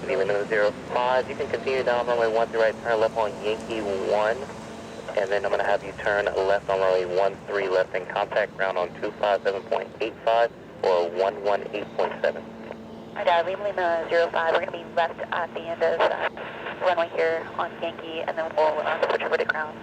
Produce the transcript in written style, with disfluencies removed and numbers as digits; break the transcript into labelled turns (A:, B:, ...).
A: Yankee Lima 05. You can continue down runway 13 right, turn left on Yankee 1. And then I'm going to have you turn left on runway 13 left and contact ground on 257.85 or 118.7.
B: Alright, Lima 05, we're going to be left at the end of runway here on Yankee, and then we'll switch over to ground.